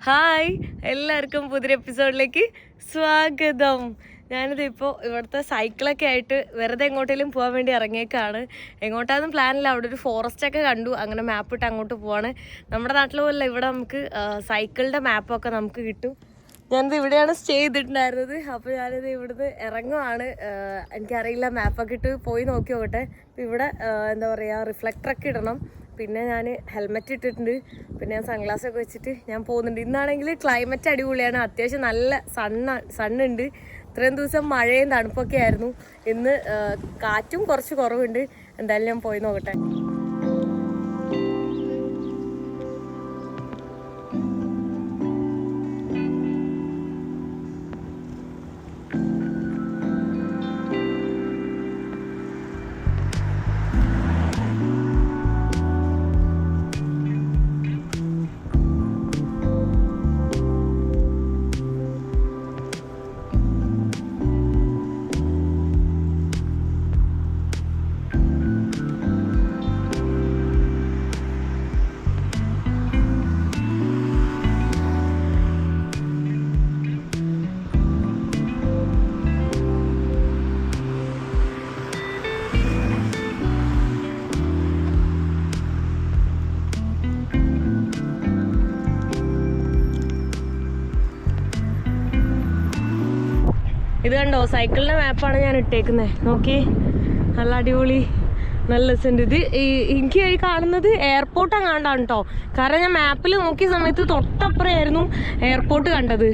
Hi, എല്ലാവർക്കും പുതിയൊരു എപ്പിസോഡിലേക്ക് സ്വാഗതം. ഞാനിത് ഇപ്പോൾ ഇവിടുത്തെ സൈക്കിളൊക്കെ ആയിട്ട് വെറുതെ എങ്ങോട്ടേലും പോകാൻ വേണ്ടി ഇറങ്ങിയേക്കാണ്. എങ്ങോട്ടാന്നും പ്ലാനില്ല. അവിടെ ഒരു ഫോറസ്റ്റൊക്കെ കണ്ടു, അങ്ങനെ മാപ്പ് ഇട്ട് അങ്ങോട്ട് പോവാണ്. നമ്മുടെ നാട്ടിൽ പോലെ ഇവിടെ നമുക്ക് സൈക്കിളിൻ്റെ മാപ്പൊക്കെ നമുക്ക് കിട്ടും. ഞാനിത് ഇവിടെയാണ് സ്റ്റേ ചെയ്തിട്ടുണ്ടായിരുന്നത്. അപ്പോൾ ഞാനിത് ഇവിടുന്ന് ഇറങ്ങുവാണ്. എനിക്കറിയില്ല, മാപ്പൊക്കെ ഇട്ട് പോയി നോക്കി നോക്കട്ടെ. ഇവിടെ എന്താ പറയുക, റിഫ്ലക്ടറൊക്കെ ഇടണം. പിന്നെ ഞാൻ ഹെൽമെറ്റ് ഇട്ടിട്ടുണ്ട്. പിന്നെ ഞാൻ സൺഗ്ലാസ്സൊക്കെ വെച്ചിട്ട് ഞാൻ പോകുന്നുണ്ട്. ഇന്നാണെങ്കിൽ ക്ലൈമറ്റ് അടിപൊളിയാണ്. അത്യാവശ്യം നല്ല സണ്ണുണ്ട്. ഇത്രയും ദിവസം മഴയും തണുപ്പൊക്കെ ആയിരുന്നു. ഇന്ന് കാറ്റും കുറച്ച് കുറവുണ്ട്. എന്തായാലും ഞാൻ പോയി നോക്കട്ടെ. ഇത് കണ്ടോ, സൈക്കിളിൻ്റെ മാപ്പാണ് ഞാൻ ഇട്ടേക്കുന്നത്. നോക്കി, നല്ല അടിപൊളി, നല്ല രസമുണ്ട്. ഇത് എനിക്ക് ഈ കാണുന്നത് എയർപോർട്ട് അങ്ങാണ്ടാണ് കേട്ടോ. കാരണം ഞാൻ മാപ്പിൽ നോക്കിയ സമയത്ത് തൊട്ടപ്പുറമായിരുന്നു എയർപോർട്ട് കണ്ടത്.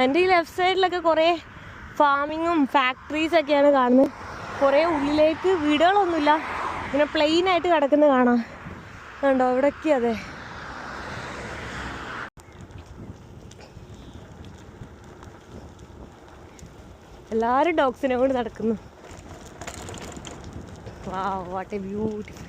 എൻ്റെ ഈ ലെഫ്റ്റ് സൈഡിലൊക്കെ കുറേ ഫാമിങ്ങും ഫാക്ടറീസൊക്കെയാണ് കാണുന്നത്. കുറേ ഉള്ളിലേക്ക് വീടുകളൊന്നുമില്ല, ഇങ്ങനെ പ്ലെയിനായിട്ട് കിടക്കുന്നത് കാണാം. കണ്ടോ, ഇവിടെയൊക്കെ അതെ. എല്ലാവരും ഡോഗ്സിനെ കൊണ്ട് നടക്കുന്നു. Wow, what a beautiful.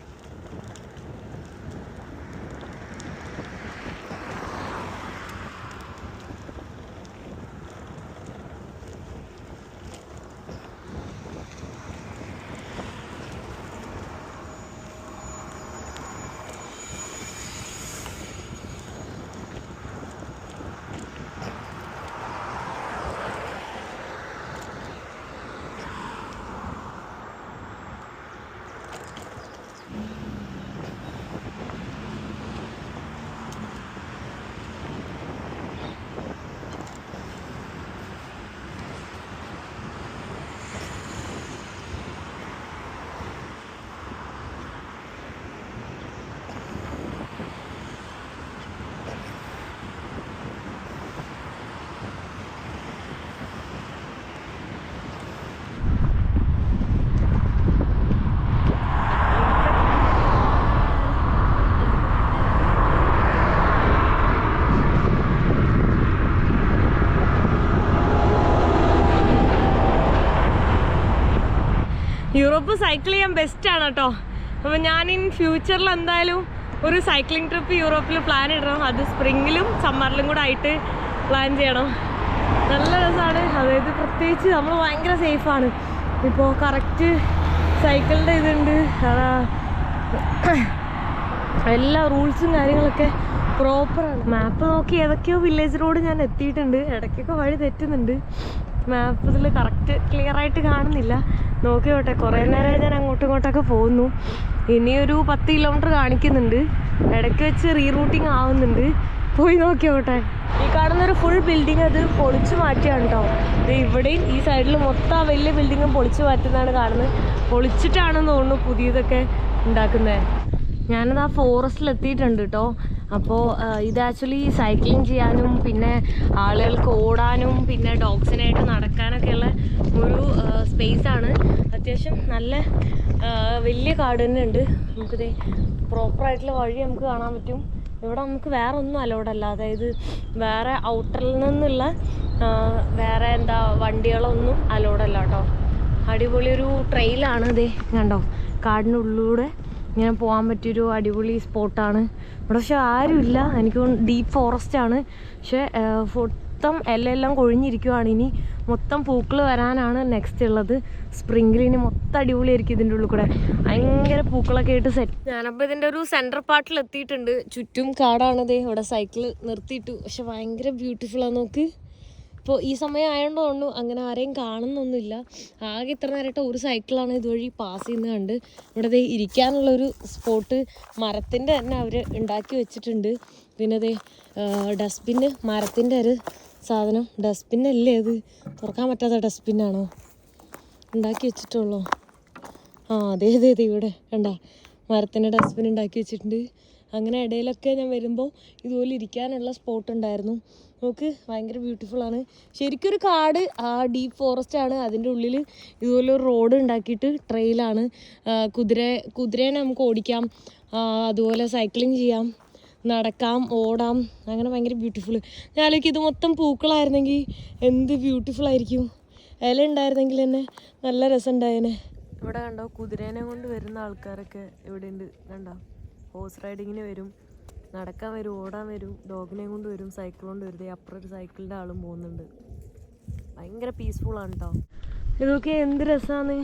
Europe cycle ചെയ്യാൻ ബെസ്റ്റാണ് കേട്ടോ. അപ്പോൾ ഞാൻ ഇൻ ഫ്യൂച്ചറിൽ എന്തായാലും ഒരു സൈക്ലിംഗ് ട്രിപ്പ് യൂറോപ്പിൽ പ്ലാൻ ഇടണം. അത് സ്പ്രിങ്ങിലും സമ്മറിലും കൂടെ ആയിട്ട് പ്ലാൻ ചെയ്യണം. നല്ല രസമാണ്. അതായത് പ്രത്യേകിച്ച് നമ്മൾ ഭയങ്കര സേഫാണ്. ഇപ്പോൾ കറക്റ്റ് സൈക്കിളിൻ്റെ ഇതുണ്ട്, എല്ലാ റൂൾസും കാര്യങ്ങളൊക്കെ പ്രോപ്പറാണ്. മാപ്പ് നോക്കി ഏതൊക്കെയോ വില്ലേജ് റോഡ് ഞാൻ എത്തിയിട്ടുണ്ട്. ഇടയ്ക്കൊക്കെ വഴി തെറ്റുന്നുണ്ട്. മാപ്പ് ഇതിൽ കറക്റ്റ് ക്ലിയറായിട്ട് കാണുന്നില്ല. നോക്കിയോട്ടെ, കുറേ നേരം ഞാൻ അങ്ങോട്ടും ഇങ്ങോട്ടൊക്കെ പോകുന്നു. ഇനിയൊരു 10 കിലോമീറ്റർ കാണിക്കുന്നുണ്ട്. ഇടയ്ക്ക് വെച്ച് റീറൂട്ടിങ് ആവുന്നുണ്ട്. പോയി നോക്കിയോട്ടെ. ഈ കാണുന്നൊരു ഫുൾ ബിൽഡിങ് അത് പൊളിച്ചു മാറ്റിയാണ് കേട്ടോ. ഇത് ഇവിടെയും ഈ സൈഡിൽ മൊത്തം ആ വലിയ ബിൽഡിങ്ങും പൊളിച്ചു മാറ്റുന്നതാണ് കാണുന്നത്. പൊളിച്ചിട്ടാണെന്ന് തോന്നുന്നു പുതിയതൊക്കെ ഉണ്ടാക്കുന്നത്. ഞാനത് ആ ഫോറസ്റ്റിൽ എത്തിയിട്ടുണ്ട് കേട്ടോ. അപ്പോൾ ഇത് ആക്ച്വലി സൈക്ലിങ് ചെയ്യാനും പിന്നെ ആളുകൾക്ക് ഓടാനും പിന്നെ ഡോഗ്സിനായിട്ട് നടക്കാനൊക്കെയുള്ള ഒരു സ്പേസാണ്. അത്യാവശ്യം നല്ല വലിയ കാട് തന്നെ ഉണ്ട്. നമുക്കിത് പ്രോപ്പറായിട്ടുള്ള വഴി നമുക്ക് കാണാൻ പറ്റും. ഇവിടെ നമുക്ക് വേറെ ഒന്നും അലോഡല്ല. അതായത് വേറെ ഔട്ടറിൽ നിന്നുള്ള വേറെ വണ്ടികളൊന്നും അലോഡല്ല കേട്ടോ. അടിപൊളി ഒരു ട്രെയിലാണ്. ഇതേ കണ്ടോ, കാടിനുള്ളിലൂടെ ഇങ്ങനെ പോകാൻ പറ്റിയൊരു അടിപൊളി സ്പോട്ടാണ് ഇവിടെ. പക്ഷെ ആരുമില്ല, എനിക്ക് ഡീപ്പ് ഫോറസ്റ്റ് ആണ്. പക്ഷെ മൊത്തം എല്ലാം കൊഴിഞ്ഞിരിക്കുവാണ്. ഇനി മൊത്തം പൂക്കൾ വരാനാണ് നെക്സ്റ്റ് ഉള്ളത്. സ്പ്രിംഗിലിന് മൊത്തം അടിപൊളിയായിരിക്കും ഇതിൻ്റെ ഉള്ളിൽ കൂടെ, ഭയങ്കര പൂക്കളൊക്കെ ആയിട്ട് സെറ്റ്. ഞാനപ്പോൾ ഇതിൻ്റെ ഒരു സെൻട്രൽ പാർട്ടിൽ എത്തിയിട്ടുണ്ട്. ചുറ്റും കാടാണത്. ഇവിടെ സൈക്കിൾ നിർത്തിയിട്ടു, പക്ഷെ ഭയങ്കര ബ്യൂട്ടിഫുള്ളാണ്. നോക്ക്, ഇപ്പോൾ ഈ സമയം ആയതുകൊണ്ട് തോന്നുന്നു അങ്ങനെ ആരെയും കാണുന്നൊന്നുമില്ല. ആകെ ഇത്ര നേരമായിട്ട് ഒരു സൈക്കിളാണ് ഇതുവഴി പാസ് ചെയ്യുന്നത് കണ്ട്. ഇവിടെ ഇരിക്കാനുള്ളൊരു സ്പോട്ട് മരത്തിൻ്റെ തന്നെ അവർ ഉണ്ടാക്കി വെച്ചിട്ടുണ്ട്. പിന്നെ ഡസ്റ്റ്ബിന്ന്, മരത്തിൻ്റെ ഒരു സാധനം. ഡസ്റ്റ്ബിന്നല്ലേ അത്, തുറക്കാൻ പറ്റാത്ത ഡസ്റ്റ്ബിന്നാണോ ഉണ്ടാക്കി വെച്ചിട്ടുള്ളൂ? അതെ ഇവിടെ കണ്ട, മരത്തിൻ്റെ ഡസ്റ്റ്ബിൻ ഉണ്ടാക്കി വെച്ചിട്ടുണ്ട്. അങ്ങനെ ഇടയിലൊക്കെ ഞാൻ വരുമ്പോൾ ഇതുപോലെ ഇരിക്കാനുള്ള സ്പോട്ട് ഉണ്ടായിരുന്നു. നോക്ക്, ഭയങ്കര ബ്യൂട്ടിഫുള്ളാണ്. ശരിക്കൊരു കാട്, ഡീപ്പ് ഫോറസ്റ്റ് ആണ്. അതിൻ്റെ ഉള്ളിൽ ഇതുപോലെ ഒരു റോഡ് ഉണ്ടാക്കിയിട്ട് ട്രെയിലാണ്. കുതിരേനെ നമുക്ക് ഓടിക്കാം, അതുപോലെ സൈക്ലിങ് ചെയ്യാം, നടക്കാം, ഓടാം. അങ്ങനെ ഭയങ്കര ബ്യൂട്ടിഫുൾ. ഞാനേക്ക് ഇത് മൊത്തം പൂക്കളായിരുന്നെങ്കിൽ എന്ത് ബ്യൂട്ടിഫുള്ളായിരിക്കും. ഇല ഉണ്ടായിരുന്നെങ്കിൽ തന്നെ നല്ല രസം ഉണ്ടായേനെ. ഇവിടെ കണ്ടോ, കുതിരേനെ കൊണ്ട് വരുന്ന ആൾക്കാരൊക്കെ ഇവിടെ ഉണ്ട്. കണ്ടോ, ഹോഴ്സ് റൈഡിങ്ങിന് വരും, നടക്കാൻ വരും, ഓടാൻ വരും, ഡോഗിനെ കൊണ്ട് വരും, സൈക്കിൾ കൊണ്ട് വരും. അപ്പുറം ഒരു സൈക്കിളിൻ്റെ ആളും പോകുന്നുണ്ട്. ഭയങ്കര പീസ്ഫുള്ളാണ് കേട്ടോ. ഇതൊക്കെ എന്ത് രസമാണ്,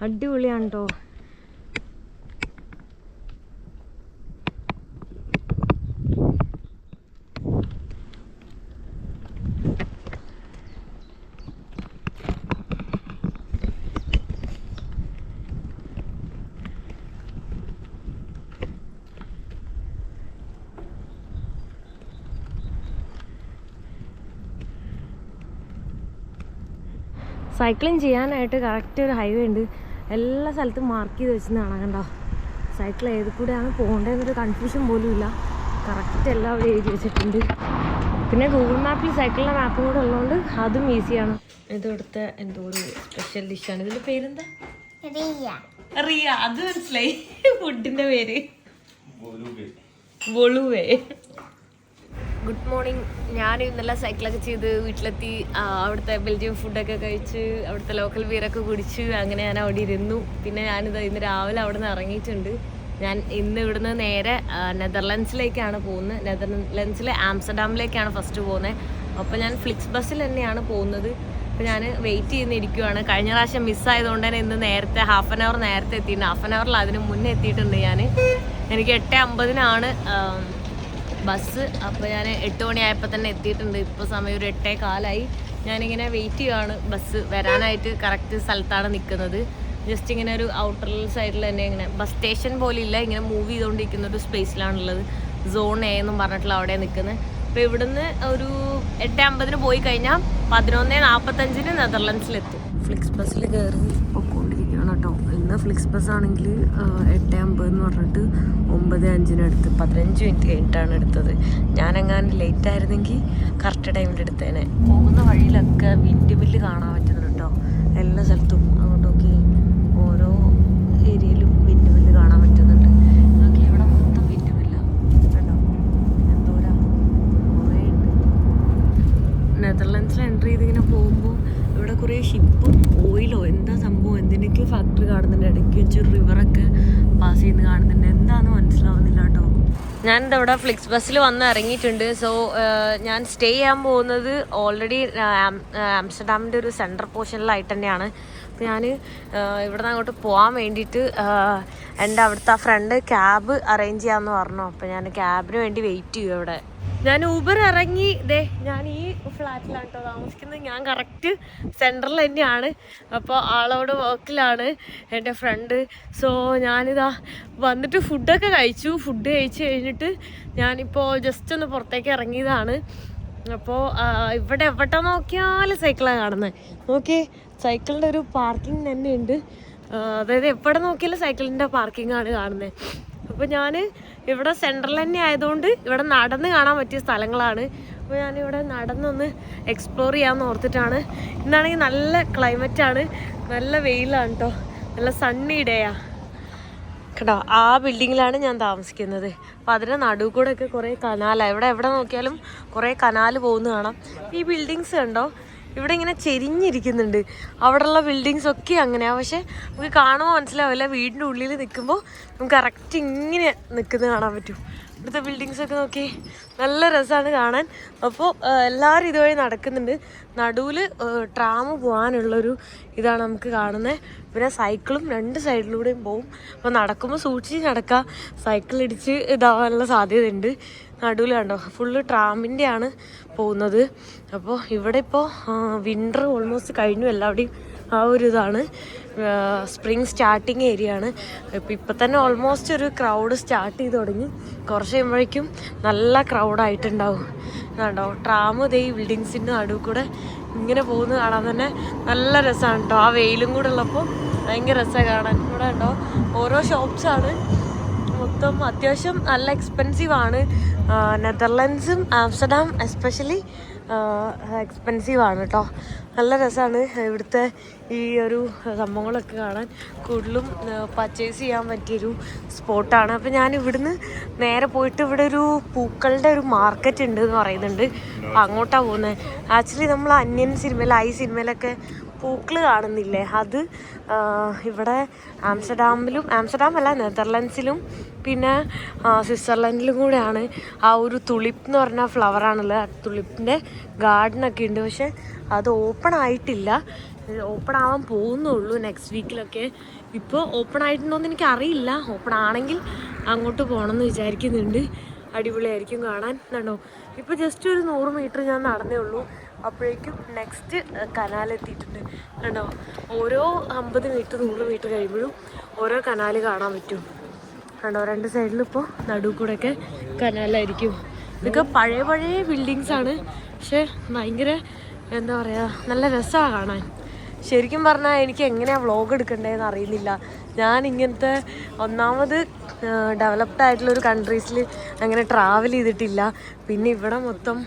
അടിപൊളിയാണ് കേട്ടോ. സൈക്ലിങ് ചെയ്യാനായിട്ട് കറക്റ്റ് ഒരു ഹൈവേ ഉണ്ട്. എല്ലാ സ്ഥലത്തും മാർക്ക് ചെയ്ത് വെച്ചതാണ്. കണ്ടോ, സൈക്കിൾ ഏത് കൂടെയാണ് പോകേണ്ടതെന്നൊരു കൺഫ്യൂഷൻ പോലും ഇല്ല. കറക്റ്റ് എല്ലാം അവിടെ എഴുതി വെച്ചിട്ടുണ്ട്. പിന്നെ ഗൂഗിൾ മാപ്പിൽ സൈക്കിളിൻ്റെ മാപ്പും കൂടെ ഉള്ളതുകൊണ്ട് അതും ഈസിയാണ്. ഇവിടുത്തെ എന്തോ ഒരു സ്പെഷ്യൽ ഡിഷാണ്. ഇതിൻ്റെ പേരെന്താ? റിയ. അത് മനസ്സിലായി, ഫുഡിൻ്റെ പേര് ബൊളുവേ. Good morning. ഞാൻ ഇന്നലെ സൈക്കിളൊക്കെ ചെയ്ത് വീട്ടിലെത്തി. അവിടുത്തെ ബെൽജിയം ഫുഡൊക്കെ കഴിച്ച് അവിടുത്തെ ലോക്കൽ ബീറൊക്കെ കുടിച്ച് അങ്ങനെ ഞാൻ അവിടെ ഇരുന്നു. പിന്നെ ഞാനിത് ഇന്ന് രാവിലെ അവിടെ നിന്ന് ഇറങ്ങിയിട്ടുണ്ട്. ഞാൻ ഇന്ന് ഇവിടുന്ന് നേരെ നെതർലൻഡ്സിലേക്കാണ് പോകുന്നത്. നെതർലൻഡ്സിലെ ആംസ്റ്റർഡാമിലേക്കാണ് ഫസ്റ്റ് പോകുന്നത്. അപ്പോൾ ഞാൻ ഫ്ലിക്സ് ബസ്സിൽ തന്നെയാണ് പോകുന്നത്. അപ്പോൾ ഞാൻ വെയിറ്റ് ചെയ്യുന്നിരിക്കുവാണ്. കഴിഞ്ഞ പ്രാവശ്യം മിസ്സായതുകൊണ്ട് തന്നെ ഇന്ന് നേരത്തെ ഹാഫ് ആൻ അവർ നേരത്തെ എത്തിയിട്ടുണ്ട്. ഹാഫ് ആൻ അവറിൽ അതിന് മുന്നേ എത്തിയിട്ടുണ്ട് ഞാൻ. എനിക്ക് 8:50 ബസ്. അപ്പോൾ ഞാൻ 8 മണിയായപ്പോൾ തന്നെ എത്തിയിട്ടുണ്ട്. ഇപ്പോൾ സമയം ഒരു 8:15. ഞാനിങ്ങനെ വെയിറ്റ് ചെയ്യുകയാണ് ബസ് വരാനായിട്ട്. കറക്റ്റ് സ്ഥലത്താണ് നിൽക്കുന്നത്. ജസ്റ്റ് ഇങ്ങനെ ഒരു ഔട്ടർ സൈഡിൽ തന്നെ ഇങ്ങനെ ബസ് സ്റ്റേഷൻ പോലെ ഇല്ല, ഇങ്ങനെ മൂവ് ചെയ്തുകൊണ്ടിരിക്കുന്ന ഒരു സ്പേസിലാണുള്ളത്. സോൺ എ എന്നും പറഞ്ഞിട്ടുള്ള അവിടെ നിൽക്കുന്നത്. അപ്പോൾ ഇവിടുന്ന് ഒരു 8:50 പോയി കഴിഞ്ഞാൽ 11:45 നെതർലൻഡ്സിലെത്തും. ഫ്ലിക്സ് ബസ്സിൽ കയറി പൊയ്ക്കൊണ്ടിരിക്കുകയാണ് കേട്ടോ. ഇന്ന് ഫ്ലിക്സ് ബസ്സാണെങ്കിൽ 8:50 എന്ന് പറഞ്ഞിട്ട് 9:05 എടുത്ത് 15 മിനിറ്റ് കഴിഞ്ഞിട്ടാണ് എടുത്തത്. ഞാനെങ്ങാനും ലേറ്റ് ആയിരുന്നെങ്കിൽ കറക്റ്റ് ടൈമിൽ എടുത്തേനെ. പോകുന്ന വഴിയിലൊക്കെ വിൻഡ് മില്ല് കാണാൻ പറ്റുന്നുണ്ട് കേട്ടോ. എല്ലാ സ്ഥലത്തും അങ്ങോട്ടൊക്കെ ഓരോ ഏരിയയിലും വിൻഡ് മില്ല് കാണാൻ പറ്റുന്നുണ്ട്. ഇതൊക്കെ ഇവിടെ മൊത്തം വിൻഡ് മില്ലാണ് കേട്ടോ. എന്തോരാ, കുറേ ഉണ്ട്. നെതർലൻഡ്സിൽ എൻട്രി ചെയ്തിങ്ങനെ പോകുമ്പോൾ ഇവിടെ കുറേ ഷിപ്പും ഓയിലോ എന്താ സംഭവം എന്തിനൊക്കെയോ ഫാക്ടറി കാണുന്നുണ്ട്. ഇടയ്ക്ക് വെച്ചൊരു റിവറൊക്കെ പാസ് ചെയ്യുന്നത് കാണുന്നുണ്ട്. എന്താണെന്ന് മനസ്സിലാവുന്നില്ല കേട്ടോ. ഞാനിത് ഇവിടെ ഫ്ലിക്സ് ബസ്സിൽ വന്ന് ഇറങ്ങിയിട്ടുണ്ട്. സോ ഞാൻ സ്റ്റേ ചെയ്യാൻ പോകുന്നത് ഓൾറെഡി ആംസ്റ്റർഡാമിൻ്റെ ഒരു സെൻട്രൽ പോർഷനിലായിട്ട് തന്നെയാണ്. അപ്പോൾ ഞാൻ ഇവിടെ നിന്ന് അങ്ങോട്ട് പോകാൻ വേണ്ടിയിട്ട് എൻ്റെ അവിടുത്തെ ഫ്രണ്ട് ക്യാബ് അറേഞ്ച് ചെയ്യാമെന്ന് പറഞ്ഞു. അപ്പോൾ ഞാൻ ക്യാബിന് വേണ്ടി വെയിറ്റ് ചെയ്യും ഇവിടെ. ഞാൻ ഊബർ ഇറങ്ങി ഞാൻ ഈ ഫ്ലാറ്റിലാണ് കേട്ടോ താമസിക്കുന്നത്. ഞാൻ കറക്റ്റ് സെൻറ്ററിൽ തന്നെയാണ്. അപ്പോൾ ആളോട് വർക്കിലാണ് എൻ്റെ ഫ്രണ്ട്. സോ ഞാനിതാ വന്നിട്ട് ഫുഡൊക്കെ കഴിച്ചു. ഫുഡ് കഴിച്ച് കഴിഞ്ഞിട്ട് ഞാനിപ്പോൾ ജസ്റ്റ് ഒന്ന് പുറത്തേക്ക് ഇറങ്ങിയതാണ്. അപ്പോൾ ഇവിടെ എവിടെ നോക്കിയാലും സൈക്കിളാണ് കാണുന്നത്. നോക്കി, സൈക്കിളിൻ്റെ ഒരു പാർക്കിംഗ് തന്നെ ഉണ്ട്. അതായത് എവിടെ നോക്കിയാലും സൈക്കിളിൻ്റെ പാർക്കിംഗ് ആണ് കാണുന്നത്. അപ്പോൾ ഞാൻ ഇവിടെ സെൻട്രൽ തന്നെ ആയതുകൊണ്ട് ഇവിടെ നടന്ന് കാണാൻ പറ്റിയ സ്ഥലങ്ങളാണ്. അപ്പോൾ ഞാനിവിടെ നടന്നൊന്ന് എക്സ്പ്ലോർ ചെയ്യാമെന്ന് ഓർത്തിട്ടാണ്. ഇന്നാണെങ്കിൽ നല്ല ക്ലൈമറ്റാണ്, നല്ല വെയിലാണ് കേട്ടോ, നല്ല സണ്ണി ഡേയാണ് കേട്ടോ. ആ ബിൽഡിങ്ങിലാണ് ഞാൻ താമസിക്കുന്നത്. അപ്പോൾ അതിൻ്റെ നടുവ് കൂടെ ഒക്കെ കുറേ കനാലാണ്. എവിടെ നോക്കിയാലും കുറേ കനാൽ പോകുന്ന കാണാം. ഈ ബിൽഡിങ്സ് കണ്ടോ, ഇവിടെ ഇങ്ങനെ ചെരിഞ്ഞിരിക്കുന്നുണ്ട്. അവിടെയുള്ള ബിൽഡിങ്സ് ഒക്കെ അങ്ങനെയാണ്. പക്ഷെ നമുക്ക് കാണുമ്പോൾ മനസ്സിലാവില്ല. വീടിൻ്റെ ഉള്ളിൽ നിൽക്കുമ്പോൾ നമുക്ക് കറക്റ്റ് ഇങ്ങനെ നിൽക്കുന്നത് കാണാൻ പറ്റും. ഇവിടുത്തെ ബിൽഡിങ്സൊക്കെ നോക്കി നല്ല രസമാണ് കാണാൻ. അപ്പോൾ എല്ലാവരും ഇതുവഴി നടക്കുന്നുണ്ട്. നടുവിൽ ട്രാം പോകാനുള്ളൊരു ഇതാണ് നമുക്ക് കാണുന്നത്. പിന്നെ സൈക്കിളും രണ്ട് സൈഡിലൂടെയും പോവും. അപ്പോൾ നടക്കുമ്പോൾ സൂക്ഷിച്ച് നടക്കുക, സൈക്കിൾ ഇടിച്ച് ഇതാവാനുള്ള സാധ്യതയുണ്ട്. നടുവിൽ കണ്ടോ ഫുള്ള് ട്രാമിൻ്റെയാണ് പോകുന്നത്. അപ്പോൾ ഇവിടെ ഇപ്പോൾ വിൻ്റർ ഓൾമോസ്റ്റ് കഴിഞ്ഞു എല്ലാവിടെയും. ആ ഒരു ഇതാണ് സ്പ്രിങ് സ്റ്റാർട്ടിങ് ഏരിയ ആണ്. ഇപ്പം തന്നെ ഓൾമോസ്റ്റ് ഒരു ക്രൗഡ് സ്റ്റാർട്ട് ചെയ്ത് തുടങ്ങി. കുറച്ച് കഴിയുമ്പോഴേക്കും നല്ല ക്രൗഡായിട്ടുണ്ടാവും. കണ്ടോ ട്രാം ഇതേ ഈ ബിൽഡിങ്സിൻ്റെ നടുവിൽ കൂടെ ഇങ്ങനെ പോകുന്നത് കാണാൻ തന്നെ നല്ല രസമാണ് കേട്ടോ. ആ വെയിലും കൂടെ ഉള്ളപ്പോൾ ഭയങ്കര രസമാണ് കാണാൻ. ഇവിടെ കണ്ടോ ഓരോ ഷോപ്സാണ്. മൊത്തം അത്യാവശ്യം നല്ല എക്സ്പെൻസീവാണ്. നെതർലൻഡ്സും ആംസ്റ്റർഡാം എസ്പെഷ്യലി എക്സ്പെൻസീവാണ് കേട്ടോ. നല്ല രസമാണ് ഇവിടുത്തെ ഈ ഒരു സംഭവങ്ങളൊക്കെ കാണാൻ. കൂടുതലും പർച്ചേസ് ചെയ്യാൻ പറ്റിയൊരു സ്പോട്ടാണ്. അപ്പോൾ ഞാൻ ഇവിടുന്ന് നേരെ പോയിട്ട് ഇവിടെ ഒരു പൂക്കളുടെ ഒരു മാർക്കറ്റ് ഉണ്ട് എന്ന് പറയുന്നുണ്ട്. അപ്പം അങ്ങോട്ടാണ് പോകുന്നത്. ആക്ച്വലി നമ്മൾ അന്യൻ സിനിമയിൽ ഐ സിനിമയിലൊക്കെ പൂക്കൾ കാണുന്നില്ലേ, അത് ഇവിടെ ആംസ്റ്റർഡാം അല്ല നെതർലൻഡ്സിലും പിന്നെ സ്വിറ്റ്സർലൻഡിലും കൂടെയാണ് ആ ഒരു തുളിപ്പ് എന്ന് പറഞ്ഞ ഫ്ലവറാണുള്ളത്. ആ തുളിപ്പിൻ്റെ ഗാർഡനൊക്കെ ഉണ്ട്. പക്ഷെ അത് ഓപ്പൺ ആയിട്ടില്ല, ഓപ്പൺ ആവാൻ പോകുന്നുള്ളൂ നെക്സ്റ്റ് വീക്കിലൊക്കെ. ഇപ്പോൾ ഓപ്പൺ ആയിട്ടുണ്ടോയെന്ന് എനിക്കറിയില്ല. ഓപ്പൺ ആണെങ്കിൽ അങ്ങോട്ട് പോകണമെന്ന് വിചാരിക്കുന്നുണ്ട്. അടിപൊളിയായിരിക്കും കാണാൻ. കണ്ടോ ഇപ്പോൾ ജസ്റ്റ് ഒരു 100 മീറ്റർ ഞാൻ നടന്നേ ഉള്ളൂ, അപ്പോഴേക്കും നെക്സ്റ്റ് കനാലെത്തിയിട്ടുണ്ട്. കണ്ടോ ഓരോ 50 മീറ്റർ 100 മീറ്റർ കഴിയുമ്പോഴും ഓരോ കനാല് കാണാൻ പറ്റും. കണ്ടോ രണ്ട് സൈഡിൽ ഇപ്പോൾ നടുവ് കൂടെയൊക്കെ കനാലായിരിക്കും. ഇതൊക്കെ പഴയ ബിൽഡിങ്സാണ്. പക്ഷേ ഭയങ്കര എന്താ പറയുക നല്ല രസമാണ് കാണാൻ. ശരിക്കും പറഞ്ഞാൽ എനിക്ക് എങ്ങനെയാണ് വ്ളോഗ് എടുക്കേണ്ടതെന്ന് അറിയുന്നില്ല. ഞാൻ ഇങ്ങനത്തെ ഒന്നാമത് ഡെവലപ്ഡ് ആയിട്ടുള്ളൊരു കൺട്രീസിൽ അങ്ങനെ ട്രാവൽ ചെയ്തിട്ടില്ല. പിന്നെ ഇവിടെ മൊത്തം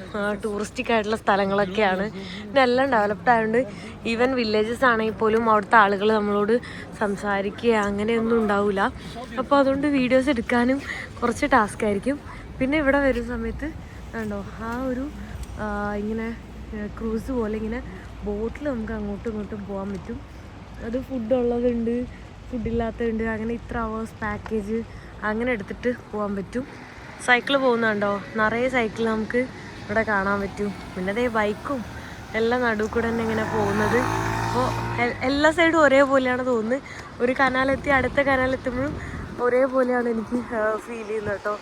ടൂറിസ്റ്റിക് ആയിട്ടുള്ള സ്ഥലങ്ങളൊക്കെയാണ്. പിന്നെ എല്ലാം ഡെവലപ്ഡ് ആയതുകൊണ്ട് ഈവൻ വില്ലേജസ് ആണെങ്കിൽ പോലും അവിടുത്തെ ആളുകൾ നമ്മളോട് സംസാരിക്കുക അങ്ങനെയൊന്നും ഉണ്ടാവില്ല. അപ്പോൾ അതുകൊണ്ട് വീഡിയോസ് എടുക്കാനും കുറച്ച് ടാസ്ക് ആയിരിക്കും. പിന്നെ ഇവിടെ വരുന്ന സമയത്ത് കണ്ടോ ആ ഒരു ഇങ്ങനെ ക്രൂസ് പോലെ ഇങ്ങനെ ബോട്ടിൽ നമുക്ക് അങ്ങോട്ടും ഇങ്ങോട്ടും പോകാൻ പറ്റും. അത് ഫുഡുള്ളതുണ്ട്, ഫുഡില്ലാത്തതുണ്ട്. അങ്ങനെ ഇത്ര അവേഴ്സ് പാക്കേജ് അങ്ങനെ എടുത്തിട്ട് പോകാൻ പറ്റും. സൈക്കിൾ പോകുന്നുണ്ടോ, നിറയെ സൈക്കിൾ നമുക്ക് ഇവിടെ കാണാൻ പറ്റും. പിന്നെ അതേ ബൈക്കും എല്ലാം നടുവ് കൂടെ തന്നെ ഇങ്ങനെ പോകുന്നത്. അപ്പോൾ എല്ലാ സൈഡും ഒരേപോലെയാണ് തോന്നുന്നത്. ഒരു കനാലെത്തി അടുത്ത കനാലെത്തുമ്പോഴും ഒരേപോലെയാണ് എനിക്ക് ഫീൽ ചെയ്യുന്നത് കേട്ടോ.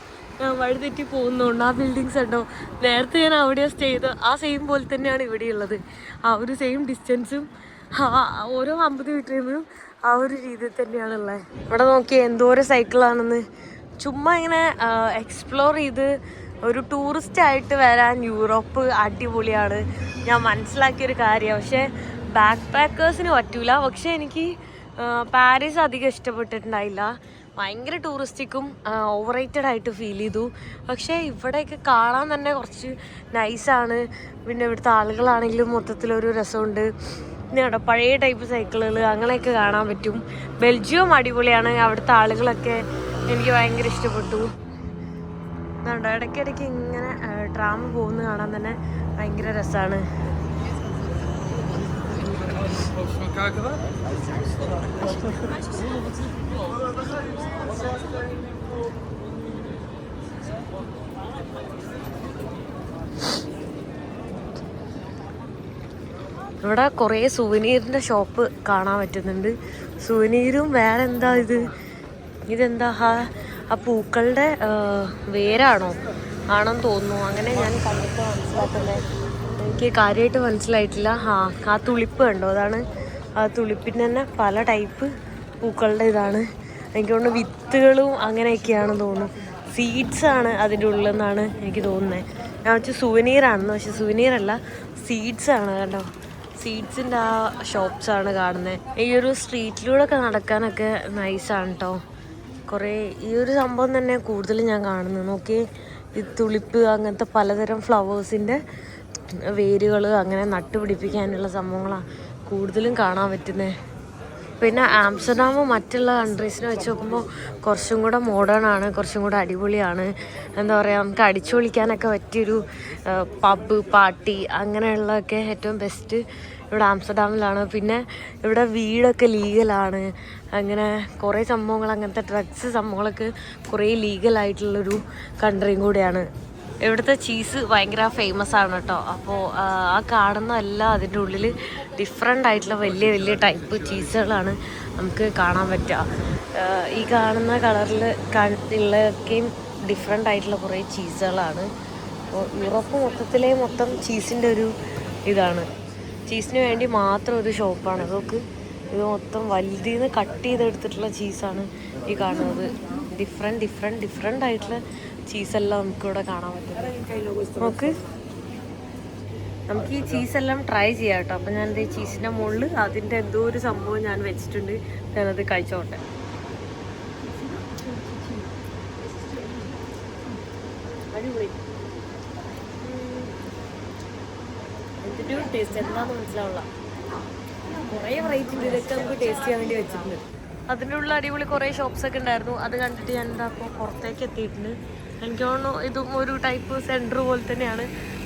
വഴി തെറ്റി പോകുന്നതുകൊണ്ട് ആ ബിൽഡിങ്സ് ഉണ്ടോ നേരത്തെ ഞാൻ അവിടെ സ്റ്റേ ചെയ്ത് ആ സെയിം പോലെ തന്നെയാണ് ഇവിടെ ഉള്ളത്. ആ ഒരു സെയിം ഡിസ്റ്റൻസും ഓരോ 50 മീറ്റർ കഴിയുമ്പോഴും ആ ഒരു രീതിയിൽ തന്നെയാണുള്ളത്. ഇവിടെ നോക്കി എന്തോരം സൈക്കിളാണെന്ന്. ചുമ്മാ ഇങ്ങനെ എക്സ്പ്ലോർ ചെയ്ത് ഒരു ടൂറിസ്റ്റായിട്ട് വരാൻ യൂറോപ്പ് അടിപൊളിയാണ്, ഞാൻ മനസ്സിലാക്കിയൊരു കാര്യമാണ്. പക്ഷേ ബാക്ക് പാക്കേഴ്സിന് പറ്റൂല. പക്ഷേ എനിക്ക് പാരീസ് അധികം ഇഷ്ടപ്പെട്ടിട്ടുണ്ടായില്ല. ഭയങ്കര ടൂറിസ്റ്റിക്കും ഓവർ റേറ്റഡ് ആയിട്ട് ഫീൽ ചെയ്തു. പക്ഷേ ഇവിടെയൊക്കെ കാണാൻ തന്നെ കുറച്ച് നൈസാണ്. പിന്നെ ഇവിടുത്തെ ആളുകളാണെങ്കിലും മൊത്തത്തിലൊരു രസമുണ്ട്. പിന്നെ പഴയ ടൈപ്പ് സൈക്കിളുകൾ അങ്ങനെയൊക്കെ കാണാൻ പറ്റും. ബെൽജിയം അടിപൊളിയാണ്. അവിടുത്തെ ആളുകളൊക്കെ എനിക്ക് ഭയങ്കര ഇഷ്ടപ്പെട്ടു. അതുകൊണ്ട് ഇടയ്ക്കിടയ്ക്ക് ഇങ്ങനെ ട്രാം പോകുന്നത് കാണാൻ തന്നെ ഭയങ്കര രസമാണ്. ഇവിടെ കുറേ സുവനീറിൻ്റെ ഷോപ്പ് കാണാൻ പറ്റുന്നുണ്ട്. സുവനീറും വേറെ എന്താ ഇതെന്താ ആ പൂക്കളുടെ വേരാണോ ആണെന്ന് തോന്നുന്നു. അങ്ങനെ ഞാൻ കണ്ടിട്ട് മനസ്സിലാക്കുന്നത്. എനിക്ക് കാര്യമായിട്ട് മനസ്സിലായിട്ടില്ല. ആ തുളിപ്പ് കണ്ടോ, അതാണ് ആ തുളിപ്പിൻ്റെ തന്നെ പല ടൈപ്പ് പൂക്കളുടെ ഇതാണ്. എനിക്ക് തോന്നുന്നു വിത്തുകളും അങ്ങനെയൊക്കെയാണെന്ന് തോന്നുന്നു. സീഡ്സാണ് അതിൻ്റെ ഉള്ളിലെന്നാണ് എനിക്ക് തോന്നുന്നത്. ഞാൻ വെച്ച് സുവനീറാണെന്ന്, പക്ഷെ സുവനീറല്ല, സീഡ്സാണ്. കണ്ടോ സീഡ്സിൻ്റെ ആ ഷോപ്സാണ് കാണുന്നത്. ഈ ഒരു സ്ട്രീറ്റിലൂടെ ഒക്കെ നടക്കാനൊക്കെ നൈസാണ് കേട്ടോ. കുറേ ഈ ഒരു സംഭവം തന്നെ കൂടുതലും ഞാൻ കാണുന്നത്. നോക്കി ഈ തുളിപ്പ് അങ്ങനത്തെ പലതരം ഫ്ലവേഴ്സിൻ്റെ വേരുകൾ അങ്ങനെ നട്ടുപിടിപ്പിക്കാനുള്ള സംഭവങ്ങളാണ് കൂടുതലും കാണാൻ പറ്റുന്നത്. പിന്നെ ആംസ്റ്റർഡാം മറ്റുള്ള കൺട്രീസിനെ വെച്ച് നോക്കുമ്പോൾ കുറച്ചും കൂടെ മോഡേൺ ആണ്, കുറച്ചും കൂടെ അടിപൊളിയാണ്. എന്താ പറയുക, നമുക്ക് അടിച്ചു പൊളിക്കാനൊക്കെ പറ്റിയൊരു പബ് പാർട്ടി അങ്ങനെയുള്ളതൊക്കെ ഏറ്റവും ബെസ്റ്റ് ഇവിടെ ആംസ്റ്റർഡാമിലാണ്. പിന്നെ ഇവിടെ വീടൊക്കെ ലീഗലാണ്. അങ്ങനെ കുറേ സംഭവങ്ങൾ, അങ്ങനത്തെ ഡ്രഗ്സ് സംഭവങ്ങളൊക്കെ കുറേ ലീഗലായിട്ടുള്ളൊരു കൺട്രിയും കൂടിയാണ്. ഇവിടുത്തെ ചീസ് ഭയങ്കര ഫേമസ് ആണ് കേട്ടോ. അപ്പോൾ ആ കാണുന്നതെല്ലാം അതിൻ്റെ ഉള്ളിൽ ഡിഫറെൻ്റ് ആയിട്ടുള്ള വലിയ വലിയ ടൈപ്പ് ചീസുകളാണ് നമുക്ക് കാണാൻ പറ്റുക. ഈ കാണുന്ന കളറിൽ ഉള്ളതൊക്കെയും ഡിഫറെൻ്റ് ആയിട്ടുള്ള കുറേ ചീസുകളാണ്. അപ്പോൾ യൂറോപ്പ് മൊത്തം ചീസിൻ്റെ ഒരു ഇതാണ്. ചീസിന് വേണ്ടി മാത്രം ഒരു ഷോപ്പാണ്. അതൊക്കെ ഇത് മൊത്തം വലുതിന്ന് കട്ട് ചെയ്തെടുത്തിട്ടുള്ള ചീസാണ് ഈ കാണുന്നത്. ഡിഫറെൻ്റ് ആയിട്ടുള്ള ചീസെല്ലാം നമുക്കിവിടെ കാണാൻ പറ്റും. നമുക്ക് ഈ ചീസെല്ലാം ട്രൈ ചെയ്യാം കേട്ടോ. അപ്പം ഞാൻ ഈ ചീസിൻ്റെ മുകളിൽ അതിൻ്റെ എന്തോ ഒരു സംഭവം ഞാൻ വെച്ചിട്ടുണ്ട്. ഞാനത് കഴിച്ചോട്ടെ. അടിപൊളി. എന്തിൻ്റെ ഒരു ടേസ്റ്റ് എന്താണെന്ന് മനസ്സിലാവുള്ള. കുറേ വെറൈറ്റി ഉണ്ട്. ഇതൊക്കെ നമുക്ക് ടേസ്റ്റ് ചെയ്യാൻ വേണ്ടി വെച്ചിട്ടുണ്ട്. അതിൻ്റെ ഉള്ളിൽ അടിപൊളി കുറേ ഷോപ്സൊക്കെ ഉണ്ടായിരുന്നു. അത് കണ്ടിട്ട് ഞാൻ എന്താ അപ്പോൾ പുറത്തേക്ക് എത്തിയിട്ടുണ്ട്. എനിക്ക് തോന്നുന്നു ഇതും ഒരു ടൈപ്പ് സെൻറ്റർ പോലെ തന്നെയാണ്.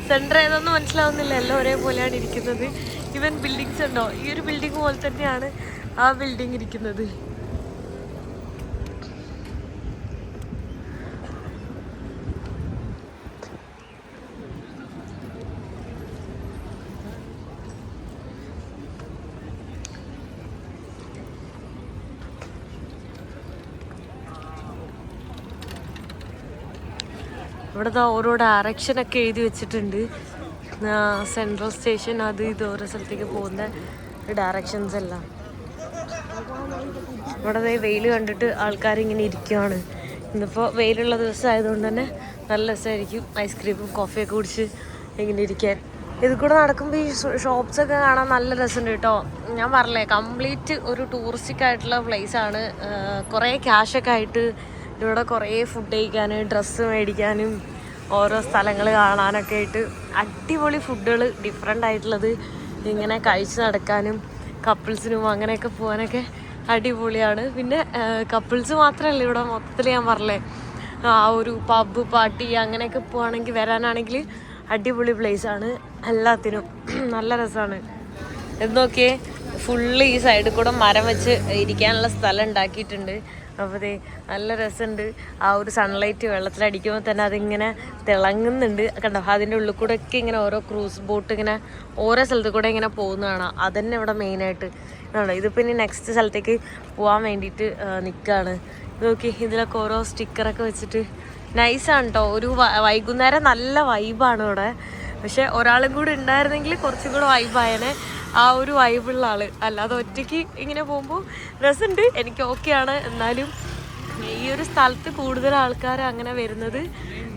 സെൻറ്റർ ഏതൊന്നും മനസ്സിലാവുന്നില്ല, എല്ലാം ഒരേപോലെയാണ് ഇരിക്കുന്നത്. ഈവൻ ബിൽഡിങ്സ് ഉണ്ടോ, ഈ ഒരു ബിൽഡിംഗ് പോലെ തന്നെയാണ് ആ ബിൽഡിംഗ് ഇരിക്കുന്നത്. ഇവിടുത്തെ ഓരോ ഡയറക്ഷനൊക്കെ എഴുതി വെച്ചിട്ടുണ്ട്. സെൻട്രൽ സ്റ്റേഷൻ, അത് ഇത് ഓരോ സ്ഥലത്തേക്ക് പോകുന്ന ഡയറക്ഷൻസ് എല്ലാം. ഇവിടെ വെയിൽ കണ്ടിട്ട് ആൾക്കാരിങ്ങനെ ഇരിക്കുകയാണ്. ഇന്നിപ്പോൾ വെയിലുള്ള ദിവസം ആയതുകൊണ്ട് തന്നെ നല്ല രസമായിരിക്കും ഐസ്ക്രീമും കോഫിയൊക്കെ കുടിച്ച് ഇങ്ങനെ ഇരിക്കാൻ. ഇത് കൂടെ നടക്കുമ്പോൾ ഈ ഷോപ്സൊക്കെ കാണാൻ നല്ല രസമുണ്ട് കേട്ടോ. ഞാൻ പറഞ്ഞില്ലേ, കംപ്ലീറ്റ് ഒരു ടൂറിസ്റ്റിക് ആയിട്ടുള്ള പ്ലേസാണ്. കുറേ ക്യാഷൊക്കെ ആയിട്ട് ഇവിടെ കുറേ ഫുഡ് കഴിക്കാനും ഡ്രസ്സ് മേടിക്കാനും ഓരോ സ്ഥലങ്ങൾ കാണാനൊക്കെ ആയിട്ട് അടിപൊളി ഫുഡുകൾ ഡിഫറെൻ്റ് ആയിട്ടുള്ളത് ഇങ്ങനെ കഴിച്ച് നടക്കാനും കപ്പിൾസിനും അങ്ങനെയൊക്കെ പോകാനൊക്കെ അടിപൊളിയാണ്. പിന്നെ കപ്പിൾസ് മാത്രമല്ല, ഇവിടെ മൊത്തത്തിൽ ഞാൻ പറഞ്ഞില്ലേ, ആ ഒരു പബ് പാർട്ടി അങ്ങനെയൊക്കെ പോവാണെങ്കിൽ വരാനാണെങ്കിൽ അടിപൊളി പ്ലേസാണ്. എല്ലാത്തിനും നല്ല രസമാണ്. ഇത് നോക്കിയേ, ഫുള്ള് ഈ സൈഡിൽ കൂടെ മരം വെച്ച് ഇരിക്കാനുള്ള സ്ഥലം ഉണ്ടാക്കിയിട്ടുണ്ട്. അപ്പോൾ നല്ല രസമുണ്ട്. ആ ഒരു സൺലൈറ്റ് വെള്ളത്തിലടിക്കുമ്പോൾ തന്നെ അതിങ്ങനെ തിളങ്ങുന്നുണ്ട് കണ്ടോ. അതിൻ്റെ ഉള്ളിൽ കൂടെ ഒക്കെ ഇങ്ങനെ ഓരോ ക്രൂസ് ബോട്ട് ഇങ്ങനെ ഓരോ സ്ഥലത്ത് കൂടെ ഇങ്ങനെ പോകുന്നതാണ്. അതന്നെ ഇവിടെ മെയിനായിട്ട് ആണോ. ഇതിപ്പോൾ ഇനി നെക്സ്റ്റ് സ്ഥലത്തേക്ക് പോകാൻ വേണ്ടിയിട്ട് നിൽക്കുകയാണ്. നോക്കി, ഇതിലൊക്കെ ഓരോ സ്റ്റിക്കറൊക്കെ വെച്ചിട്ട് നൈസാണ് കേട്ടോ. ഒരു വൈകുന്നേരം നല്ല വൈബാണ് ഇവിടെ. പക്ഷെ ഒരാളും കൂടി ഉണ്ടായിരുന്നെങ്കിൽ കുറച്ചും കൂടെ വൈബായനെ. ആ ഒരു വൈബുള്ള ആൾ, അല്ലാതെ ഒറ്റയ്ക്ക് ഇങ്ങനെ പോകുമ്പോൾ രസമുണ്ട്, എനിക്ക് ഓക്കെയാണ്. എന്നാലും ഈ ഒരു സ്ഥലത്ത് കൂടുതൽ ആൾക്കാർ അങ്ങനെ വരുന്നത്,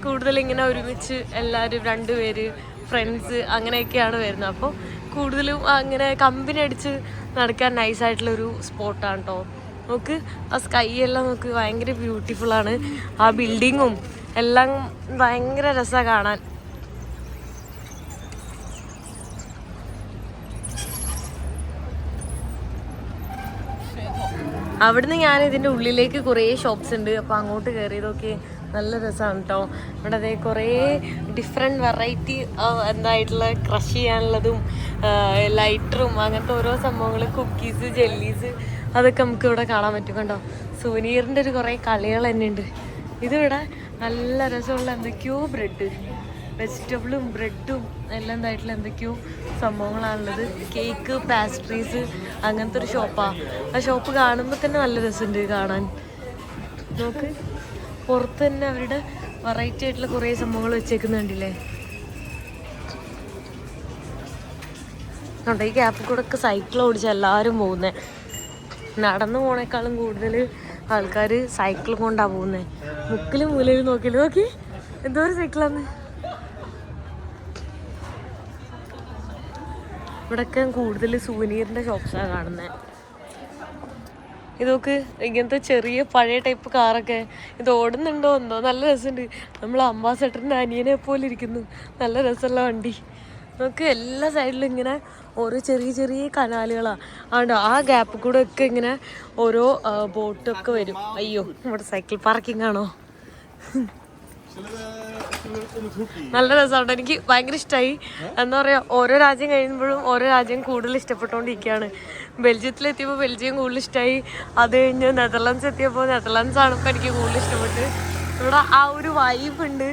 കൂടുതൽ ഇങ്ങനെ ഒരുമിച്ച് എല്ലാവരും 2 പേര് ഫ്രണ്ട്സ് അങ്ങനെയൊക്കെയാണ് വരുന്നത്. അപ്പോൾ കൂടുതലും അങ്ങനെ കമ്പനി അടിച്ച് നടക്കാൻ നൈസായിട്ടുള്ളൊരു സ്പോട്ടാണ് കേട്ടോ. നോക്ക്, ആ സ്കൈ എല്ലാം നോക്ക്, ഭയങ്കര ബ്യൂട്ടിഫുള്ളാണ്. ആ ബിൽഡിങ്ങും എല്ലാം ഭയങ്കര രസമാണ് കാണാൻ. അവിടുന്ന് ഞാൻ ഇതിൻ്റെ ഉള്ളിലേക്ക് കുറേ ഷോപ്സ് ഉണ്ട്. അപ്പോൾ അങ്ങോട്ട് കയറിയതൊക്കെ നല്ല രസമാണ് കേട്ടോ. ഇവിടെ അതേ കുറേ ഡിഫറെൻറ്റ് വെറൈറ്റി എന്തായിട്ടുള്ള ക്രഷ് ചെയ്യാനുള്ളതും ലൈറ്ററും അങ്ങനത്തെ ഓരോ സംഭവങ്ങൾ, കുക്കീസ്, ജെല്ലീസ്, അതൊക്കെ നമുക്ക് ഇവിടെ കാണാൻ പറ്റും കണ്ടോ. സുവനീറിൻ്റെ ഒരു കുറേ കളികൾ തന്നെ ഉണ്ട്. ഇതിവിടെ നല്ല രസമുള്ള എന്തൊക്കെയോ ബ്രെഡ്, വെജിറ്റബിളും ബ്രെഡും എല്ലാം ഇതായിട്ടുള്ള എന്തൊക്കെയോ സംഭവങ്ങളാണുള്ളത്. കേക്ക്, പാസ്ട്രീസ്, അങ്ങനത്തെ ഒരു ഷോപ്പാണ്. ആ ഷോപ്പ് കാണുമ്പോൾ തന്നെ നല്ല രസമുണ്ട് കാണാൻ. നോക്ക്, പുറത്ത് തന്നെ അവരുടെ വെറൈറ്റി ആയിട്ടുള്ള കുറേ സംഭവങ്ങൾ വെച്ചേക്കുന്നുണ്ടല്ലേ. ഈ ഗ്യാപ്പിൽ കൂടെ ഒക്കെ സൈക്കിൾ ഓടിച്ച് എല്ലാവരും പോകുന്നത്. നടന്നു പോണേക്കാളും കൂടുതൽ ആൾക്കാർ സൈക്കിൾ കൊണ്ടാണ് പോകുന്നത്. മുക്കിലും മൂലയിലും നോക്കി എന്തോ ഒരു സൈക്കിളാണ്. ഇവിടെയൊക്കെ കൂടുതൽ സുവനീറിൻ്റെ ഷോപ്സാണ് കാണുന്നത്. ഇതൊക്കെ ഇങ്ങനത്തെ ചെറിയ പഴയ ടൈപ്പ് കാറൊക്കെ ഇത് ഓടുന്നുണ്ടോ എന്തോ, നല്ല രസമുണ്ട്. നമ്മൾ അംബാസഡറിൻ്റെ അനിയനെ പോലെ ഇരിക്കുന്നു. നല്ല രസമുള്ള വണ്ടി. നമുക്ക് എല്ലാ സൈഡിലും ഇങ്ങനെ ഓരോ ചെറിയ ചെറിയ കനാലുകളാണ്. അതുകൊണ്ട് ആ ഗ്യാപ്പിൽ കൂടെ ഒക്കെ ഇങ്ങനെ ഓരോ ബോട്ടൊക്കെ വരും. അയ്യോ, ഇവിടെ സൈക്കിൾ പാർക്കിംഗ് ആണോ? നല്ല രസമുണ്ട്. എനിക്ക് ഭയങ്കര ഇഷ്ടമായി. എന്താ പറയുക, ഓരോ രാജ്യം കഴിയുമ്പോഴും ഓരോ രാജ്യം കൂടുതൽ ഇഷ്ടപ്പെട്ടുകൊണ്ടിരിക്കുകയാണ്. ബെൽജിയത്തിലെത്തിയപ്പോൾ ബെൽജിയം കൂടുതൽ ഇഷ്ടമായി. അത് കഴിഞ്ഞ് നെതർലാൻഡ്സ് എത്തിയപ്പോൾ നെതർലാൻഡ്സാണ് ഇപ്പോൾ എനിക്ക് കൂടുതൽ ഇഷ്ടപ്പെട്ട്. ഇവിടെ ആ ഒരു വൈബ് ഉണ്ട്,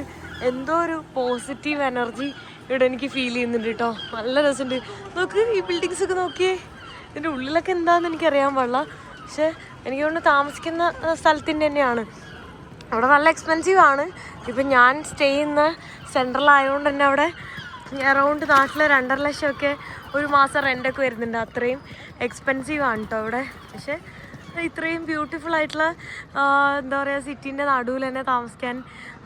എന്തോ ഒരു പോസിറ്റീവ് എനർജി ഇവിടെ എനിക്ക് ഫീൽ ചെയ്യുന്നുണ്ട് കേട്ടോ. നല്ല രസമുണ്ട്. നോക്ക്, ഈ ബിൽഡിങ്സ് ഒക്കെ നോക്കിയേ. ഇതിൻ്റെ ഉള്ളിലൊക്കെ എന്താണെന്ന് എനിക്കറിയാൻ പാടില്ല, പക്ഷെ എനിക്ക് തോന്നുന്നു താമസിക്കുന്ന സ്ഥലത്തിൻ്റെ തന്നെയാണ്. അവിടെ നല്ല എക്സ്പെൻസീവ് ആണ്. ഇപ്പം ഞാൻ സ്റ്റേ ചെയ്യുന്ന സെൻട്രലായതുകൊണ്ട് തന്നെ അവിടെ അറൗണ്ട് നാട്ടിലെ 2.5 ലക്ഷമൊക്കെ ഒരു മാസം റെൻ്റൊക്കെ വരുന്നുണ്ട്. അത്രയും എക്സ്പെൻസീവ് ആണ് കേട്ടോ അവിടെ. പക്ഷേ ഇത്രയും ബ്യൂട്ടിഫുൾ ആയിട്ടുള്ള എന്താ പറയുക, സിറ്റീൻ്റെ നടുവിൽ തന്നെ താമസിക്കാൻ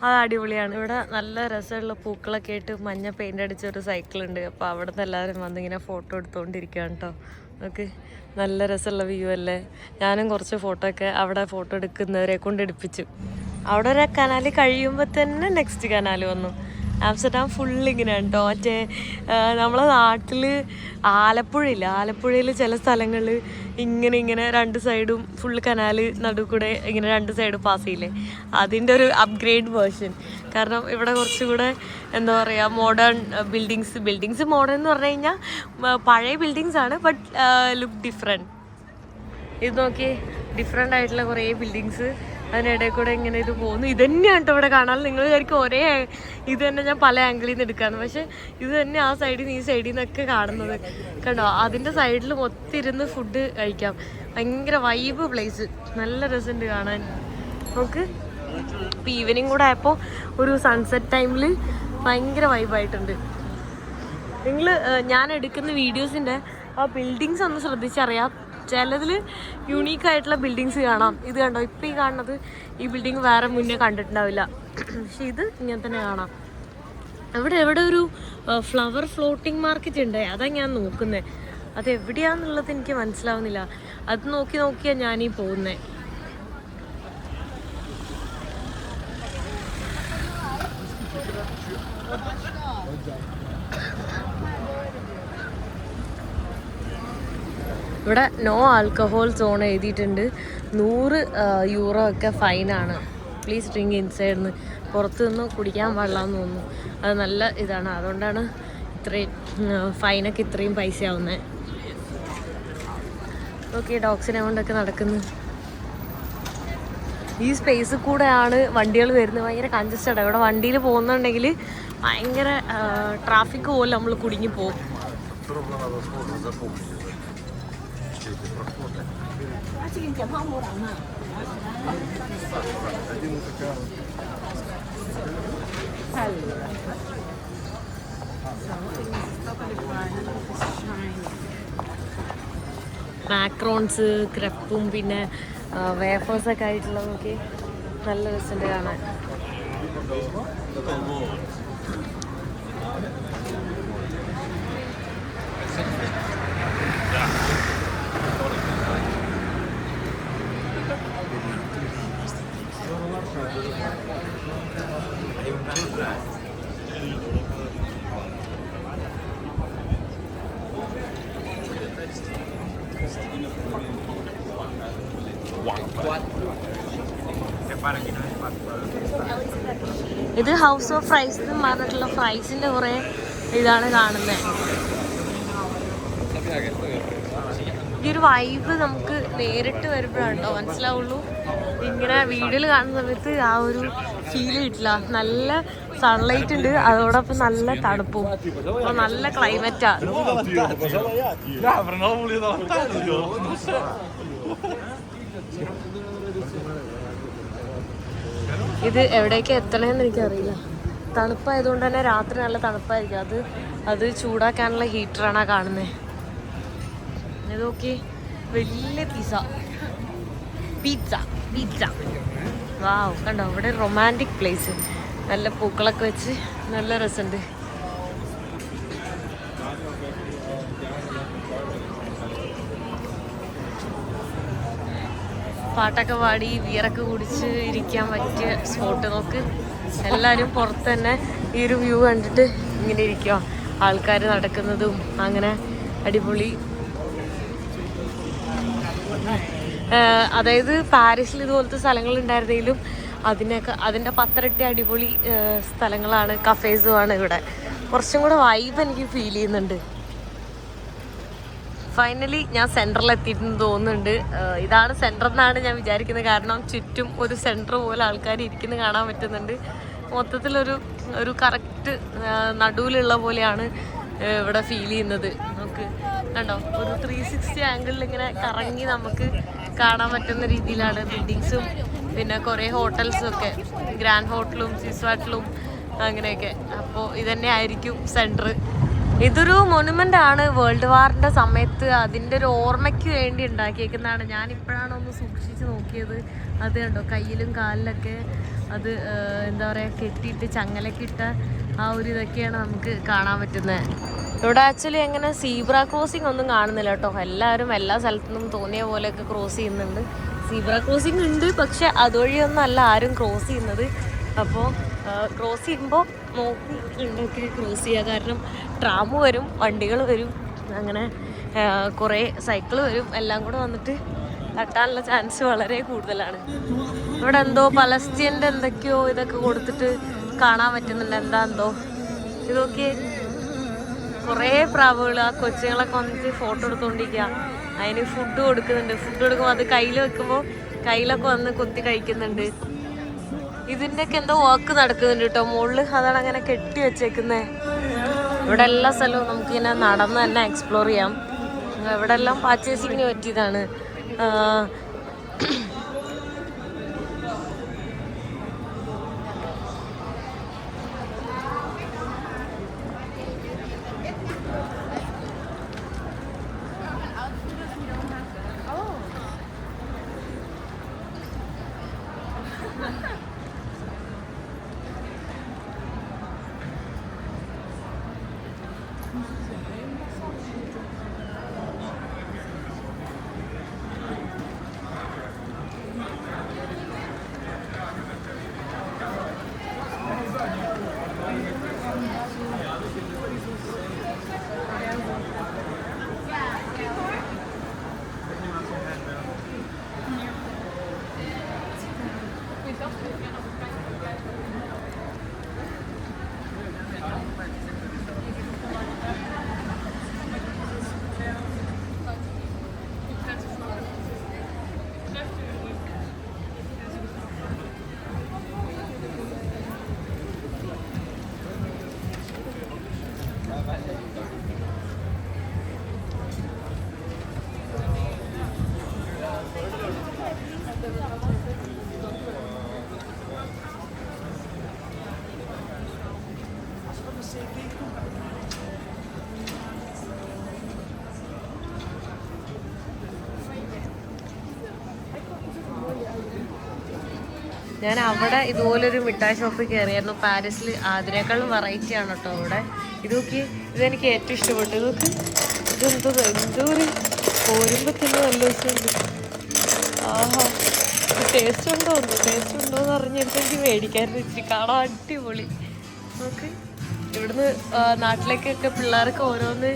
അത് അടിപൊളിയാണ്. ഇവിടെ നല്ല രസമുള്ള പൂക്കളൊക്കെ ആയിട്ട് മഞ്ഞ പെയിൻ്റ് അടിച്ചൊരു സൈക്കിളുണ്ട്. അപ്പോൾ അവിടെ നിന്ന് എല്ലാവരും വന്നിങ്ങനെ ഫോട്ടോ എടുത്തുകൊണ്ടിരിക്കുകയാണ് കേട്ടോ. നമുക്ക് നല്ല രസമുള്ള വ്യൂ അല്ലേ. ഞാനും കുറച്ച് ഫോട്ടോ ഒക്കെ അവിടെ ഫോട്ടോ എടുക്കുന്നവരെ കൊണ്ട് എടുപ്പിച്ചു. അവിടെ ഒരു കനാല് കഴിയുമ്പോൾ തന്നെ നെക്സ്റ്റ് കനാല് വന്നു. ആംസ്റ്റർഡാം ഫുള്ളിങ്ങനെയാണ് കേട്ടോ. മറ്റേ നമ്മളെ നാട്ടിൽ ആലപ്പുഴയില്ല, ആലപ്പുഴയിൽ ചില സ്ഥലങ്ങളിൽ ഇങ്ങനെ 2 സൈഡും ഫുള്ള് കനാല് നടുവ് കൂടെ ഇങ്ങനെ 2 സൈഡ് പാസ് ചെയ്യില്ലേ, അതിൻ്റെ ഒരു അപ്ഗ്രേഡ് വേർഷൻ. കാരണം ഇവിടെ കുറച്ചുകൂടെ എന്താ പറയുക, മോഡേൺ ബിൽഡിങ്സ് മോഡേൺ എന്ന് പറഞ്ഞു കഴിഞ്ഞാൽ പഴയ ബിൽഡിങ്സ് ആണ്, ബട്ട് ലുക്ക് ഡിഫറെൻറ്റ്. ഇത് നോക്കി, ഡിഫറെൻ്റ് ആയിട്ടുള്ള കുറേ ബിൽഡിങ്സ് അതിനിടയിൽ കൂടെ ഇങ്ങനെ ഇത് പോകുന്നു. ഇത് തന്നെയാണ് കേട്ടോ ഇവിടെ കാണാൻ. നിങ്ങൾ വിചാരിക്കും ഒരേ ഇത് തന്നെ ഞാൻ പല ആംഗിളിൽ നിന്ന് എടുക്കാമെന്ന്, പക്ഷേ ഇത് തന്നെ ആ സൈഡിൽ നിന്ന് ഈ സൈഡിൽ നിന്നൊക്കെ കാണുന്നത് കണ്ടോ. അതിൻ്റെ സൈഡിൽ ഒത്തിരുന്ന് ഫുഡ് കഴിക്കാം. ഭയങ്കര വൈബ് പ്ലേസ്, നല്ല രസമുണ്ട് കാണാൻ. നമുക്ക് ഇപ്പോൾ ഈവനിങ് കൂടെ ആയപ്പോൾ ഒരു സൺസെറ്റ് ടൈമിൽ ഭയങ്കര വൈബായിട്ടുണ്ട്. നിങ്ങൾ ഞാൻ എടുക്കുന്ന വീഡിയോസിൻ്റെ ആ ബിൽഡിങ്സ് ഒന്ന് ശ്രദ്ധിച്ചറിയാം. ചിലതിൽ യുണീക്കായിട്ടുള്ള ബിൽഡിങ്സ് കാണാം. ഇത് കണ്ടോ, ഇപ്പോൾ ഈ കാണുന്നത് ഈ ബിൽഡിങ് വേറെ മുന്നേ കണ്ടിട്ടുണ്ടാവില്ല, പക്ഷെ ഇത് ഇങ്ങനെ തന്നെ കാണാം. എവിടെ ഒരു ഫ്ലവർ ഫ്ലോട്ടിംഗ് മാർക്കറ്റ് ഉണ്ട്, അതാണ് ഞാൻ നോക്കുന്നത്. അത് എവിടെയാണെന്നുള്ളത് എനിക്ക് മനസ്സിലാവുന്നില്ല. അത് നോക്കിയാണ് ഞാനീ പോകുന്നത്. ഇവിടെ നോ ആൽക്കഹോൾ സോൺ എഴുതിയിട്ടുണ്ട്. 100 യൂറോ ഒക്കെ ഫൈനാണ്. പ്ലീസ് ഡ്രിങ്ക് ഇൻസൈഡ് നിന്ന്, പുറത്ത് നിന്ന് കുടിക്കാൻ പാടില്ലാന്ന് തോന്നുന്നു. അത് നല്ല ഇതാണ്, അതുകൊണ്ടാണ് ഇത്രയും ഫൈനൊക്കെ ഇത്രയും പൈസ ആവുന്നത്. ഓക്കെ, ഡോഗ്സിനെ കൊണ്ടൊക്കെ നടക്കുന്നു. ഈ സ്പേസിൽ കൂടെയാണ് വണ്ടികൾ വരുന്നത്. ഭയങ്കര കൺജസ്റ്റഡ്. ഇവിടെ വണ്ടിയിൽ പോകുന്നുണ്ടെങ്കിൽ ഭയങ്കര ട്രാഫിക് പോലെ നമ്മൾ കുടുങ്ങി പോകും. മാക്രോൺസ്, ക്രെപ്പും പിന്നെ വേഫേഴ്സൊക്കെ ആയിട്ടുള്ളത് നോക്കി, നല്ല രസമുണ്ട് കാണാൻ. ഇത് ഹൗസ് ഓഫ് ഫ്രൈസ് എന്ന് പറഞ്ഞിട്ടുള്ള ഫ്രൈസിന്റെ കുറെ ഇതാണ് കാണുന്നത്. ഈ ഒരു വൈബ് നമുക്ക് നേരിട്ട് വരുമ്പോഴാണ് കേട്ടോ മനസ്സിലാവുള്ളൂ. ഇങ്ങനെ വീഡിയോയിൽ കാണുന്ന സമയത്ത് ആ ഒരു ഫീൽ കിട്ടില്ല. നല്ല സൺലൈറ്റ് ഉണ്ട്, അതോടൊപ്പം നല്ല തണുപ്പും, അപ്പോൾ നല്ല ക്ലൈമറ്റാ. ഇത് എവിടേക്ക് എത്തണമെന്ന് എനിക്കറിയില്ല. തണുപ്പായതുകൊണ്ട് തന്നെ രാത്രി നല്ല തണുപ്പായിരിക്കും. അത് ചൂടാക്കാനുള്ള ഹീറ്ററാണ് ആ കാണുന്നത്. ഇത് നോക്കി, വലിയ പിസ്സ. വാവ്, കണ്ടോ ഇവിടെ റൊമാൻറ്റിക് പ്ലേസ്. നല്ല പൂക്കളൊക്കെ വെച്ച് നല്ല രസമുണ്ട്. പാട്ടൊക്കെ പാടി ബിയറൊക്കെ കുടിച്ച് ഇരിക്കാൻ പറ്റിയ സ്പോട്ട്. നോക്ക്, എല്ലാവരും പുറത്ത് തന്നെ ഈ ഒരു വ്യൂ കണ്ടിട്ട് ഇങ്ങനെ ഇരിക്കുക. ആൾക്കാർ നടക്കുന്നതും അങ്ങനെ അടിപൊളി. അതായത് പാരീസിൽ ഇതുപോലത്തെ സ്ഥലങ്ങളുണ്ടായിരുന്നെങ്കിലും അതിൻ്റെ 10 ഇരട്ടി അടിപൊളി സ്ഥലങ്ങളാണ്, കഫേസുമാണ് ഇവിടെ. കുറച്ചും കൂടെ വൈബ് എനിക്ക് ഫീൽ ചെയ്യുന്നുണ്ട്. ഫൈനലി ഞാൻ സെൻറ്ററിൽ എത്തിയിട്ടെന്ന് തോന്നുന്നുണ്ട്. ഇതാണ് സെൻറ്റർ എന്നാണ് ഞാൻ വിചാരിക്കുന്നത്. കാരണം ചുറ്റും ഒരു സെൻറ്റർ പോലെ ആൾക്കാർ ഇരിക്കുന്നത് കാണാൻ പറ്റുന്നുണ്ട്. മൊത്തത്തിലൊരു കറക്റ്റ് നടുവിലുള്ള പോലെയാണ് ഇവിടെ ഫീൽ ചെയ്യുന്നത്. നമുക്ക് കണ്ടോ, ഒരു 360 ആംഗിളിൽ ഇങ്ങനെ കറങ്ങി നമുക്ക് കാണാൻ പറ്റുന്ന രീതിയിലാണ് ബിൽഡിങ്സും പിന്നെ കുറേ ഹോട്ടൽസും ഒക്കെ, ഗ്രാൻഡ് ഹോട്ടലും സിസ്വാട്ടിലും അങ്ങനെയൊക്കെ. അപ്പോൾ ഇതന്നെ ആയിരിക്കും സെൻറ്റർ. ഇതൊരു മൊനുമെൻ്റ് ആണ്. വേൾഡ് വാറിൻ്റെ സമയത്ത് അതിൻ്റെ ഒരു ഓർമ്മയ്ക്ക് വേണ്ടി ഉണ്ടാക്കിയേക്കുന്നതാണ്. ഞാനിപ്പോഴാണ് ഒന്ന് സൂക്ഷിച്ച് നോക്കിയത്. അത് കണ്ടോ, കയ്യിലും കാലിലൊക്കെ അത് എന്താ പറയുക, കെട്ടിയിട്ട് ചങ്ങലൊക്കെ ഇട്ട ആ ഒരു ഇതൊക്കെയാണ് നമുക്ക് കാണാൻ പറ്റുന്നത്. ഇവിടെ ആക്ച്വലി അങ്ങനെ സീബ്ര ക്രോസിംഗ് ഒന്നും കാണുന്നില്ല കേട്ടോ. എല്ലാവരും എല്ലാ സ്ഥലത്തു നിന്നും തോന്നിയ പോലെയൊക്കെ ക്രോസ് ചെയ്യുന്നുണ്ട്. സീബ്ര ക്രോസിംഗ് ഉണ്ട്, പക്ഷെ അതുവഴിയൊന്നും അല്ല ആരും ക്രോസ് ചെയ്യുന്നത്. അപ്പോൾ ക്രോസ് ചെയ്യുമ്പോൾ നോക്കി ഉണ്ടൊക്കെ ക്രോസ് ചെയ്യുക. കാരണം ട്രാം വരും, വണ്ടികൾ വരും, അങ്ങനെ കുറേ സൈക്കിൾ വരും, എല്ലാം കൂടെ വന്നിട്ട് തട്ടാനുള്ള ചാൻസ് വളരെ കൂടുതലാണ്. ഇവിടെ എന്തോ പലസ്തീൻ്റെ എന്തൊക്കെയോ ഇതൊക്കെ കൊടുത്തിട്ട് കാണാൻ പറ്റുന്നുണ്ട്. എന്തോ ഇതൊക്കെ കുറേ പ്രാവുകൾ, ആ കൊച്ചുങ്ങളൊക്കെ വന്നിട്ട് ഫോട്ടോ എടുത്തുകൊണ്ടിരിക്കുക. അതിന് ഫുഡ് കൊടുക്കുന്നുണ്ട്. ഫുഡ് കൊടുക്കുമ്പോൾ അത് കയ്യിൽ വെക്കുമ്പോൾ കയ്യിലൊക്കെ വന്ന് കൊത്തി കഴിക്കുന്നുണ്ട്. ഇതിൻ്റെയൊക്കെ എന്തോ വർക്ക് നടക്കുന്നുണ്ട് കേട്ടോ മുകളിൽ. അതാണ് അങ്ങനെ കെട്ടി വെച്ചേക്കുന്നത്. ഇവിടെ എല്ലാ സ്ഥലവും നമുക്കിങ്ങനെ നടന്ന് തന്നെ എക്സ്പ്ലോർ ചെയ്യാം. ഇവിടെ എല്ലാം പർച്ചേസിങ്ങിന് പറ്റിയതാണ്. ഞാൻ അവിടെ ഇതുപോലൊരു മിഠായി ഷോപ്പിൽ കയറിയായിരുന്നു. പാരീസിൽ അതിനേക്കാളും വെറൈറ്റി ആണ് കേട്ടോ ഇവിടെ. ഇതൊക്കെ ഇതെനിക്ക് ഏറ്റവും ഇഷ്ടപ്പെട്ടു. ഇതൊക്കെ എന്തോ ഒരു പോരുമ്പോൾ തന്നെ നല്ല ദിവസമുണ്ട്. ആഹാ, ടേസ്റ്റ് ഉണ്ടോ എന്ന് അറിഞ്ഞിട്ട് എനിക്ക് മേടിക്കായിരുന്നു. ഇച്ചിരി കാണാൻ അടിപൊളി. നമുക്ക് ഇവിടുന്ന് നാട്ടിലേക്കൊക്കെ പിള്ളേർക്ക് ഓരോന്ന്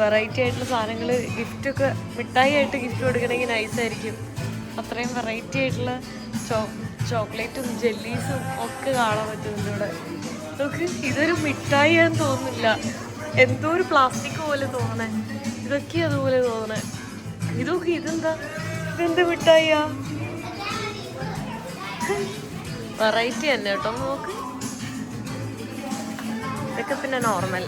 വെറൈറ്റി ആയിട്ടുള്ള സാധനങ്ങൾ ഗിഫ്റ്റൊക്കെ, മിഠായി ആയിട്ട് ഗിഫ്റ്റ് കൊടുക്കണമെങ്കിൽ നൈസായിരിക്കും. അത്രയും വെറൈറ്റി ആയിട്ടുള്ള ചോക്ലേറ്റും ജെല്ലീസും ഒക്കെ കാണാൻ പറ്റുന്നുണ്ട് ഇവിടെ. നമുക്ക് ഇതൊരു മിഠായി ആണെന്ന് തോന്നുന്നില്ല, എന്തോ ഒരു പ്ലാസ്റ്റിക് പോലെ തോന്നണേ. ഇതൊക്കെ അതുപോലെ തോന്നണേ. ഇതൊക്കെ ഇതെന്ത് മിഠായിയാ? വെറൈറ്റി തന്നെ കേട്ടോ. നോക്ക്, ഇതൊക്കെ പിന്നെ നോർമൽ.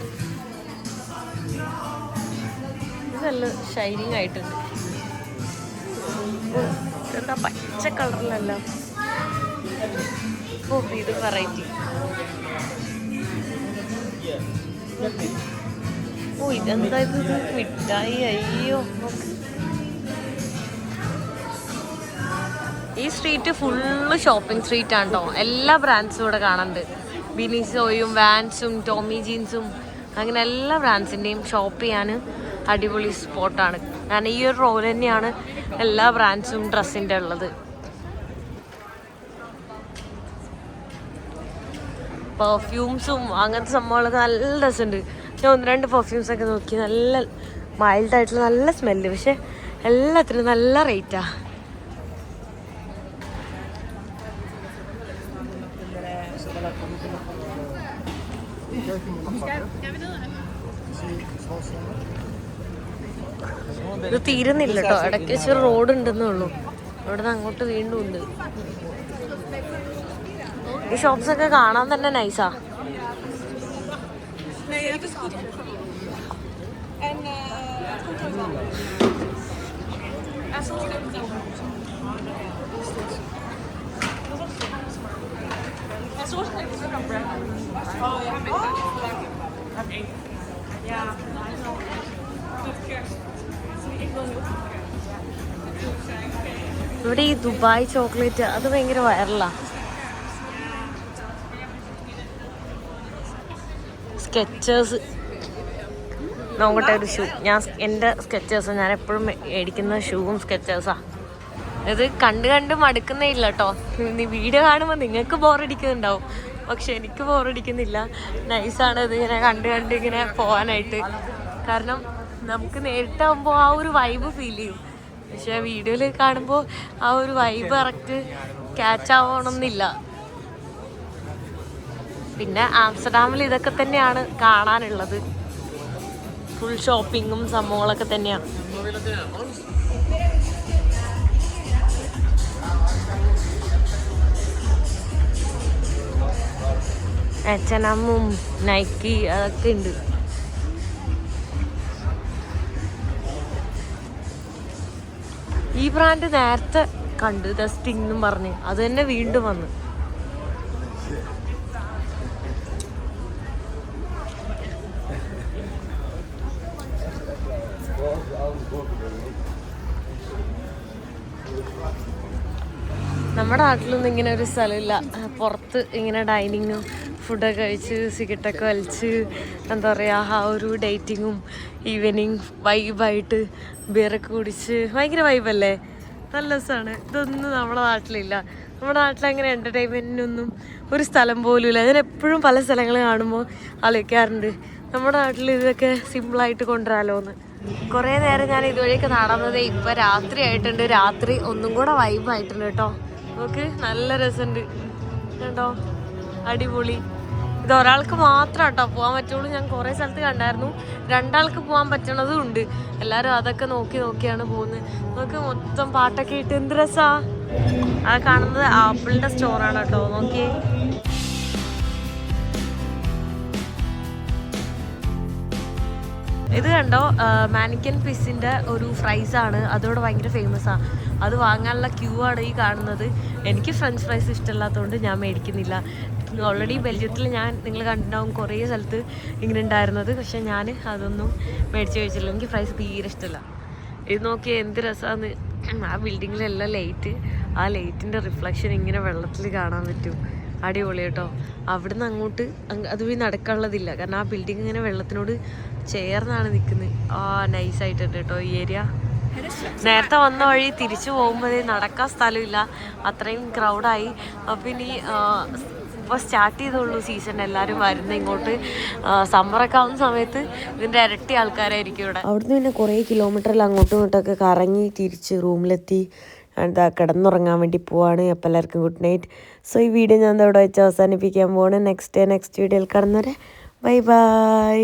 ഇത് നല്ല ഷൈനിങ് ആയിട്ടുണ്ട്. ഇതെന്താ പച്ച കളറിലല്ല. ഓ, ഇത് വെറൈറ്റി. ഓ, ഇതെന്താ ഇത് മിഠായി? അയ്യോ, ഈ സ്ട്രീറ്റ് ഫുള്ള് ഷോപ്പിംഗ് സ്ട്രീറ്റ് ആണ് കേട്ടോ. എല്ലാ ബ്രാൻഡ്സും ഇവിടെ കാണുന്നുണ്ട്. ബിനിസോയും വാൻസും ടോമി ജീൻസും അങ്ങനെ എല്ലാ ബ്രാൻഡ്സിൻ്റെയും ഷോപ്പ് ചെയ്യാൻ അടിപൊളി സ്പോട്ടാണ്. ഞാൻ ഈ ഒരു റോയിൽ തന്നെയാണ് എല്ലാ ബ്രാൻഡ്സും ഡ്രസ്സിൻ്റെ ഉള്ളത്. പെർഫ്യൂംസും അങ്ങനത്തെ സംഭവങ്ങളൊക്കെ നല്ല രസമുണ്ട്. ഞാൻ 1-2 പെർഫ്യൂംസൊക്കെ നോക്കി. നല്ല മൈൽഡായിട്ടുള്ള നല്ല സ്മെല്ല്, പക്ഷെ എല്ലാത്തിനും നല്ല റേറ്റാ. ഇത് തീരുന്നില്ല കേട്ടോ, ഇടയ്ക്ക് വെച്ച് റോഡ് ഉണ്ടെന്നുള്ളൂ. അവിടെ നിന്ന് അങ്ങോട്ട് വീണ്ടും ഉണ്ട്. ഈ ഷോപ്സ് ഒക്കെ കാണാൻ തന്നെ നൈസാ. ഇവിടെ ഈ ദുബായ് ചോക്ലേറ്റ് അത് ഭയങ്കര വൈറലാ. സ്കെച്ചേഴ്സ് നോക്കട്ടെ, ഒരു ഷൂ. എൻ്റെ സ്കെച്ചേഴ്സാണ്, ഞാൻ എപ്പോഴും മേടിക്കുന്ന ഷൂവും സ്കെച്ചേഴ്സാണ്. ഇത് കണ്ട് മടുക്കുന്നേ ഇല്ല കേട്ടോ. നീ വീഡിയോ കാണുമ്പോൾ നിങ്ങൾക്ക് ബോറടിക്കുന്നുണ്ടാവും, പക്ഷെ എനിക്ക് ബോറടിക്കുന്നില്ല. നൈസാണ് ഇത് ഇങ്ങനെ കണ്ട് ഇങ്ങനെ പോകാനായിട്ട്. കാരണം നമുക്ക് നേരിട്ടാകുമ്പോൾ ആ ഒരു വൈബ് ഫീൽ ചെയ്യും, പക്ഷെ വീഡിയോയിൽ കാണുമ്പോൾ ആ ഒരു വൈബ് കറക്റ്റ് ക്യാച്ച് ആവണമെന്നില്ല. പിന്നെ ആംസ്റ്റർഡാമിൽ ഇതൊക്കെ തന്നെയാണ് കാണാനുള്ളത്. ഫുൾ ഷോപ്പിങ്ങും സംഭവങ്ങളൊക്കെ തന്നെയാണ്. H&M, നൈക്കി അതൊക്കെ ഉണ്ട്. ഈ ബ്രാൻഡ് നേരത്തെ കണ്ട്, ദ സ്റ്റിംഗ് എന്നും പറഞ്ഞ്, അത് തന്നെ വീണ്ടും വന്ന്. നമ്മുടെ നാട്ടിലൊന്നും ഇങ്ങനെ ഒരു സ്ഥലമില്ല. പുറത്ത് ഇങ്ങനെ ഡൈനിങ്ങും ഫുഡൊക്കെ കഴിച്ച് സിഗരറ്റൊക്കെ വലിച്ച് എന്താ പറയുക, ആ ഒരു ഡേറ്റിങ്ങും ഈവനിങ് വൈബായിട്ട് ബിയറൊക്കെ കുടിച്ച് ഭയങ്കര വൈബല്ലേ, നല്ല രസമാണ്. ഇതൊന്നും നമ്മുടെ നാട്ടിലില്ല. നമ്മുടെ നാട്ടിലങ്ങനെ എൻ്റർടൈൻമെൻറ്റിനൊന്നും ഒരു സ്ഥലം പോലും ഇല്ല. ഞാൻ എപ്പോഴും പല സ്ഥലങ്ങൾ കാണുമ്പോൾ ആലോചിക്കാറുണ്ട്, നമ്മുടെ നാട്ടിൽ ഇതൊക്കെ സിമ്പിളായിട്ട് കൊണ്ടുവരാമല്ലോ എന്ന്. കുറേ നേരം ഞാൻ ഇതുവഴിയൊക്കെ നടന്നത്. ഇപ്പം രാത്രി ആയിട്ടുണ്ട്. രാത്രി ഒന്നും കൂടെ വൈബായിട്ടുണ്ട് കേട്ടോ. നമുക്ക് നല്ല രസമുണ്ട് കേട്ടോ, അടിപൊളി. ഇത് ഒരാൾക്ക് മാത്രം കേട്ടോ പോകാൻ പറ്റുള്ളൂ. ഞാൻ കുറേ സ്ഥലത്ത് കണ്ടായിരുന്നു, രണ്ടാൾക്ക് പോകാൻ പറ്റണതും ഉണ്ട്. എല്ലാവരും അതൊക്കെ നോക്കിയാണ് പോകുന്നത്. നമുക്ക് മൊത്തം പാട്ടൊക്കെ ഇട്ട് എന്ത് രസാ. ആ കാണുന്നത് ആപ്പിളിൻ്റെ സ്റ്റോറാണ് കേട്ടോ, നോക്കിയേ. ഇത് കണ്ടോ, മാനിക്കൻ ഫിഷിൻ്റെ ഒരു ഫ്രൈസാണ്. അതോടെ ഭയങ്കര ഫേമസാണ്. അത് വാങ്ങാനുള്ള ക്യൂ ആണ് ഈ കാണുന്നത്. എനിക്ക് ഫ്രഞ്ച് ഫ്രൈസ് ഇഷ്ടമല്ലാത്തതുകൊണ്ട് ഞാൻ മേടിക്കുന്നില്ല. ഓൾറെഡി ബെൽജിയത്തിൽ നിങ്ങൾ കണ്ടിട്ടുണ്ടാവും കുറേ സ്ഥലത്ത് ഇങ്ങനെ ഉണ്ടായിരുന്നത്, പക്ഷെ ഞാൻ അതൊന്നും മേടിച്ച് കഴിച്ചില്ല. എനിക്ക് ഫ്രൈസ് തീരെ ഇഷ്ടമല്ല. ഇത് നോക്കിയാൽ എന്ത് രസമാണ്. ആ ബിൽഡിങ്ങിലെല്ലാം ലൈറ്റ്, ആ ലൈറ്റിൻ്റെ റിഫ്ലക്ഷൻ ഇങ്ങനെ വെള്ളത്തിൽ കാണാൻ പറ്റും. അടിപൊളി കേട്ടോ. അവിടുന്ന് അങ്ങോട്ട് അതുവഴി നടക്കാനുള്ളതില്ല, കാരണം ആ ബിൽഡിംഗ് ഇങ്ങനെ വെള്ളത്തിനോട് ചേർന്നാണ് നിൽക്കുന്നത്. ആ നൈസായിട്ടുണ്ട് കേട്ടോ ഈ ഏരിയ. നേരത്തെ വന്ന വഴി തിരിച്ചു പോകുമ്പോഴേ നടക്കാൻ സ്ഥലമില്ല, അത്രയും ക്രൗഡായി. അപ്പം ഇനി ഇപ്പോൾ സ്റ്റാർട്ട് ചെയ്തുള്ളൂ സീസൺ, എല്ലാവരും വരുന്നത് ഇങ്ങോട്ട്. സമ്മറൊക്കെ ആവുന്ന സമയത്ത് ഇതിൻ്റെ ഇരട്ടി ആൾക്കാരായിരിക്കും ഇവിടെ. അവിടുന്ന് പിന്നെ കുറേ കിലോമീറ്ററിൽ അങ്ങോട്ടും ഇങ്ങോട്ടൊക്കെ കറങ്ങി തിരിച്ച് റൂമിലെത്തി എന്താ കിടന്നുറങ്ങാൻ വേണ്ടി പോവാണ്. അപ്പോൾ എല്ലാവർക്കും ഗുഡ് നൈറ്റ്. സോ ഈ വീഡിയോ ഞാൻ ഇവിടെ വെച്ച് അവസാനിപ്പിക്കാൻ പോവാണ്. നെക്സ്റ്റ് വീഡിയോയിൽ കാണുന്നവരെ ബൈ ബൈ.